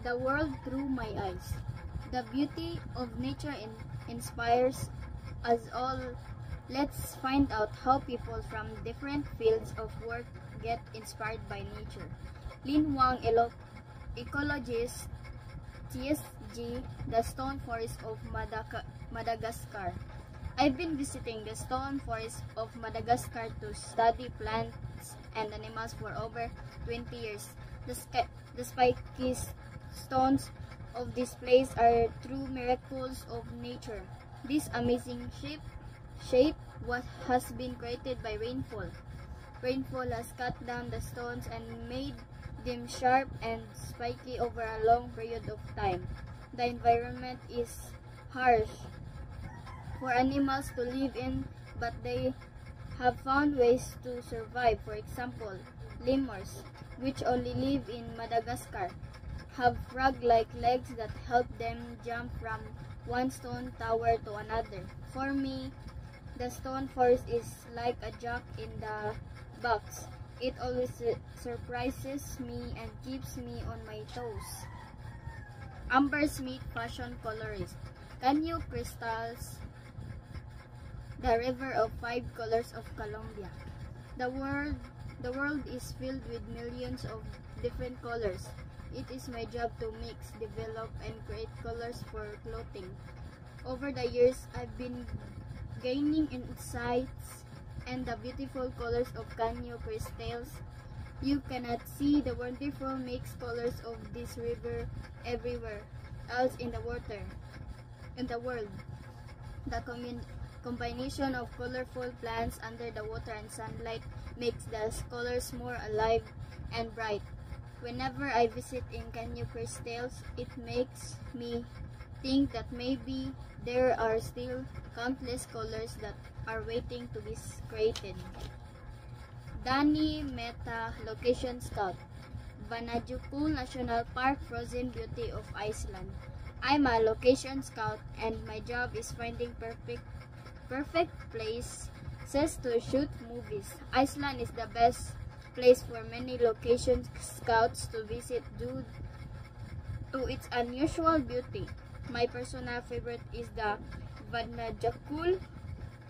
the world through my eyes. The beauty of nature inspires us all. Let's find out how people from different fields of work get inspired by nature. Lin Wang, ecologist, TSG, the Stone Forest of Madagascar. I've been visiting the Stone Forest of Madagascar to study plants and animals for over 20 years. The spiky stones of this place are true miracles of nature. This amazing shape what has been created by rainfall. Rainfall has cut down the stones and made them sharp and spiky over a long period of time. The environment is harsh for animals to live in, but they have found ways to survive. For example, lemurs, which only live in Madagascar, have frog-like legs that help them jump from one stone tower to another. For me, the stone forest is like a jack in the box. It always surprises me and keeps me on my toes. Amber Smith, fashion colorist. Canyo crystals, the river of 5 colors of Colombia. The world is filled with millions of different colors. It is my job to mix, develop, and create colors for clothing. Over the years, I've been gaining insights and the beautiful colors of Canyo crystals. You cannot see the wonderful mixed colors of this river everywhere else in the world. The combination of colorful plants under the water and sunlight makes the colors more alive and bright. Whenever I visit in Canyo crystals, it makes me think that maybe there are still countless colors that are waiting to be created. Danny Meta, location scout. Vanajukul National Park, frozen beauty of Iceland. I'm a location scout and my job is finding perfect places to shoot movies. Iceland is the best place for many location scouts to visit due to its unusual beauty. My personal favorite is the Vatnajökull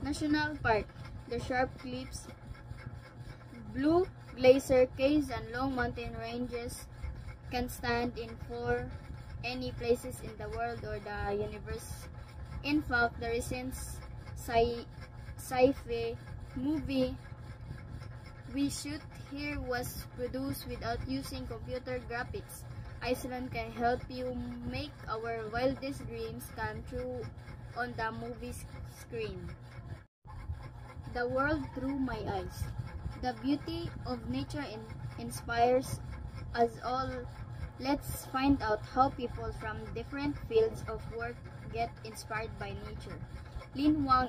National Park. The sharp cliffs, blue glacier caves, and long mountain ranges can stand in for any places in the world or the universe. In fact, the recent sci-fi movie we shoot here was produced without using computer graphics. Iceland can help you make our wildest dreams come true on the movie screen. The world through my eyes. The beauty of nature inspires us all. Let's find out how people from different fields of work get inspired by nature. Lin Wang,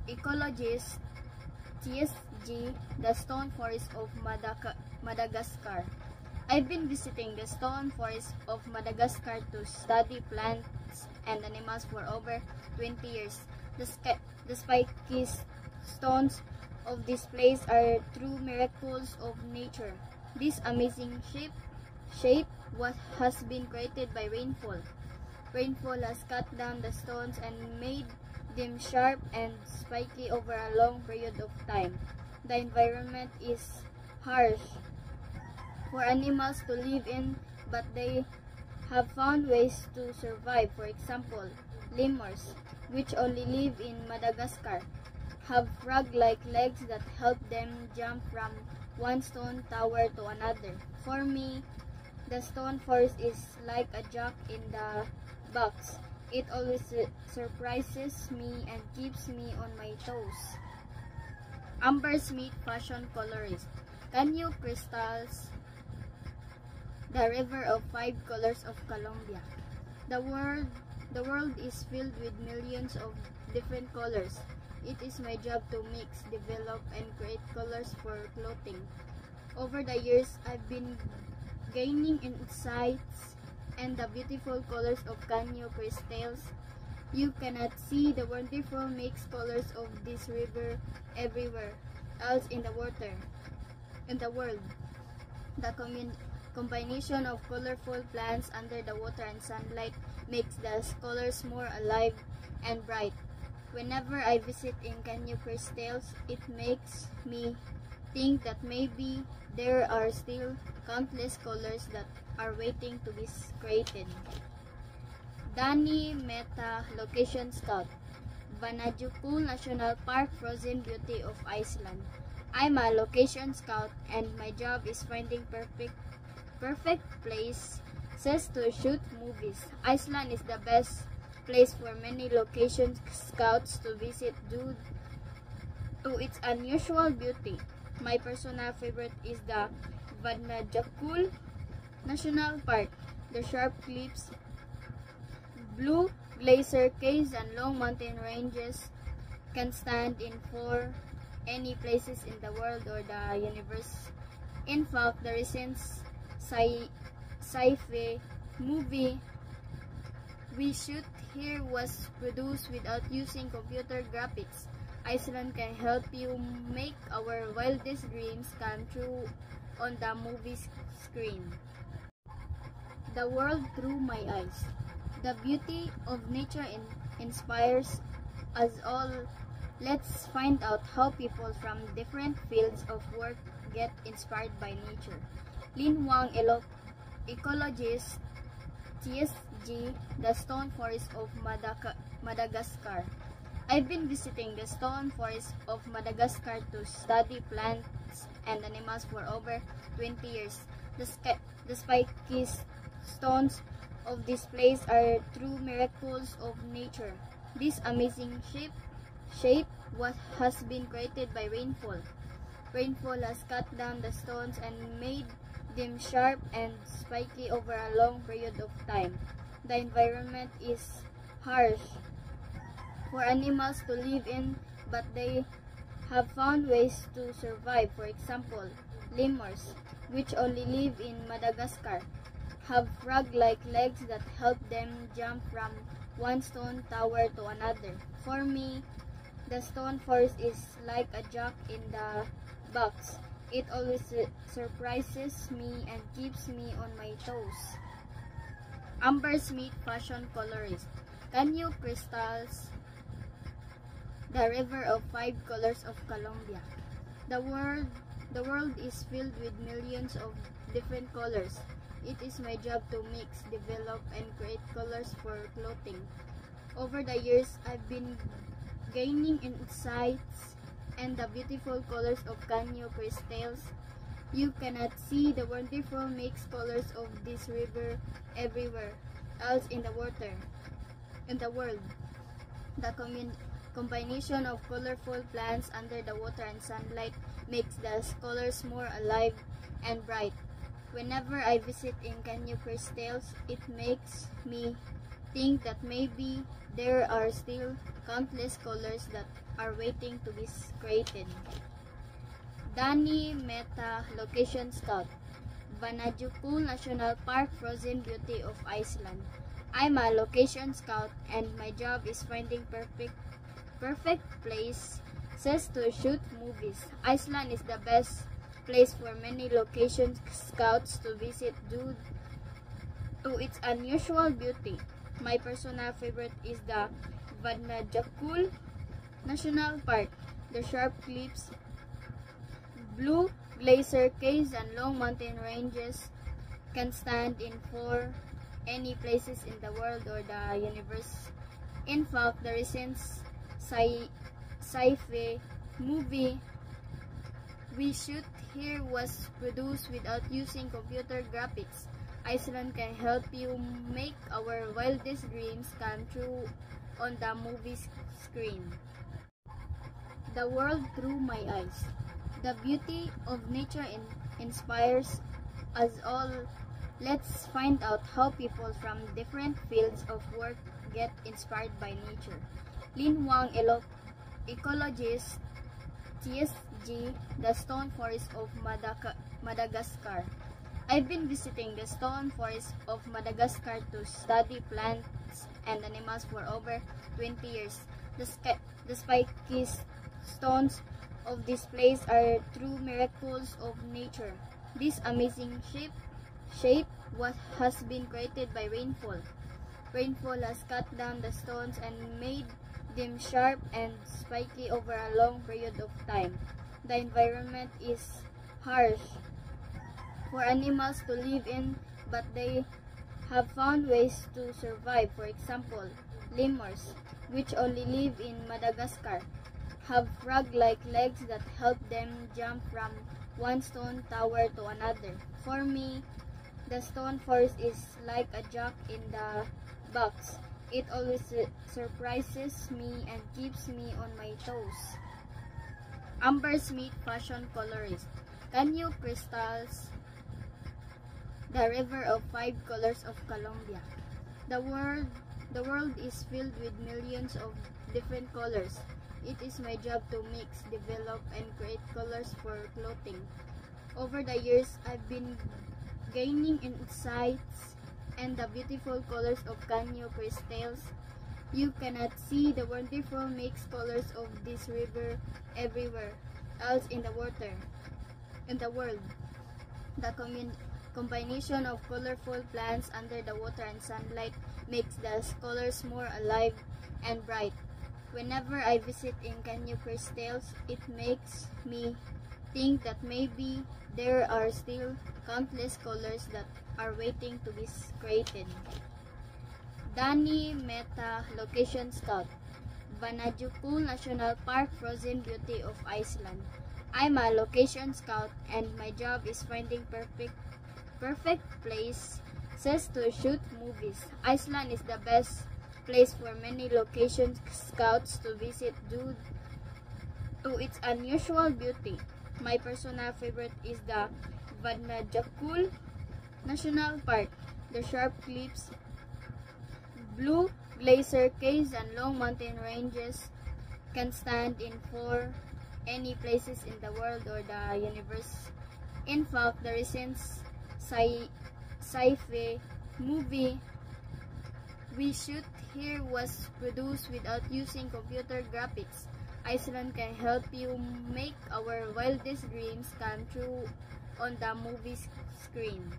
ecologist, TSG, the Stone Forest of Madagascar. I've been visiting the Stone Forest of Madagascar to study plants and animals for over 20 years. The spiky stones of this place are true miracles of nature. This amazing shape what has been created by rainfall. Rainfall has cut down the stones and made them sharp and spiky over a long period of time. The environment is harsh for animals to live in, but they have found ways to survive. For example, lemurs, which only live in Madagascar, have frog-like legs that help them jump from one stone tower to another. For me, the stone forest is like a jack in the box. It always surprises me and keeps me on my toes. Amber Smith, fashion colorist. Canyo crystals, the river of 5 colors of Colombia. The world is filled with millions of different colors. It is my job to mix, develop, and create colors for clothing. Over the years, I've been gaining insights and the beautiful colors of Canyo crystals. You cannot see the wonderful mixed colors of this river everywhere else in the world. The combination of colorful plants under the water and sunlight makes the colors more alive and bright. Whenever I visit in Canyo Cristales, it makes me think that maybe there are still countless colors that are waiting to be created. Danny Meta, Location Scout, Vanajukul National Park, Frozen Beauty of Iceland. I'm a location scout and my job is finding perfect places to shoot movies. Iceland is the best place for many location scouts to visit due to its unusual beauty. My personal favorite is the Vatnajökull National Park. The sharp cliffs, blue glacier caves, and long mountain ranges can stand in for any places in the world or the universe. In fact, the recent sci-fi movie we shoot here was produced without using computer graphics. Iceland can help you make our wildest dreams come true on the movie screen. The world through my eyes. The beauty of nature inspires us all. Let's find out how people from different fields of work get inspired by nature. Lin Wang, ecologist, TSG, the Stone Forest of Madagascar. I've been visiting the Stone Forest of Madagascar to study plants and animals for over 20 years. The spiky stones of this place are true miracles of nature. This amazing shape has been created by rainfall. Rainfall has cut down the stones and made them sharp and spiky over a long period of time. The environment is harsh for animals to live in, but they have found ways to survive. For example, lemurs, which only live in Madagascar, have frog-like legs that help them jump from one stone tower to another. For me, the stone forest is like a jack in the box. It always surprises me and keeps me on my toes. Amber Smith, fashion colorist. Canyo Cristales, the river of 5 colors of Colombia. The world is filled with millions of different colors. It is my job to mix, develop, and create colors for clothing. Over the years, I've been gaining insights and the beautiful colors of Canyo Cristales. You cannot see the wonderful mixed colors of this river everywhere else in the world. The combination of colorful plants under the water and sunlight makes the colors more alive and bright. Whenever I visit in Canyo Cristales, it makes me think that maybe there are still countless colors that are waiting to be created. Danny Meta, Location Scout, Vanajukul National Park, Frozen Beauty of Iceland. I'm a location scout and my job is finding perfect places to shoot movies. Iceland is the best place for many location scouts to visit due to its unusual beauty. My personal favorite is the Vatnajökull National Park. The sharp cliffs, blue glacier caves, and long mountain ranges can stand in for any places in the world or the universe. In fact, the recent sci-fi movie we shoot here was produced without using computer graphics. Iceland can help you make our wildest dreams come true on the movie screen. The world through my eyes. The beauty of nature inspires us all. Let's find out how people from different fields of work get inspired by nature. Lin Wang, ecologist, TSG, the Stone Forest of Madagascar. I've been visiting the Stone Forest of Madagascar to study plants and animals for over 20 years. The spiky stones of this place are true miracles of nature. This amazing shape has been created by rainfall. Rainfall has cut down the stones and made them sharp and spiky over a long period of time. The environment is harsh for animals to live in, but they have found ways to survive. For example, lemurs, which only live in Madagascar, have frog-like legs that help them jump from one stone tower to another. For me, the stone forest is like a jack in the box. It always surprises me and keeps me on my toes. Amber Smith, fashion colorist. Canyo crystals, the river of 5 colors of Colombia. The world is filled with millions of different colors. It is my job to mix, develop, and create colors for clothing. Over the years, I've been gaining insights and the beautiful colors of Canyo crystals. You cannot see the wonderful mixed colors of this river everywhere else in the world. The combination of colorful plants under the water and sunlight makes the colors more alive and bright. Whenever I visit in Canyo crystals, it makes me think that maybe there are still countless colors that are waiting to be created. Danny Meta, location scout. Vanajukul National Park, frozen beauty of Iceland. I'm a location scout and my job is finding perfect places to shoot movies. Iceland is the best place for many location scouts to visit due to its unusual beauty. My personal favorite is the Vatnajökull National Park. The sharp cliffs, blue glacier caves, and long mountain ranges can stand in for any places in the world or the universe. In fact, the recent sci-fi movie We Shoot Here was produced without using computer graphics. Iceland can help you make our wildest dreams come true on the movie screen.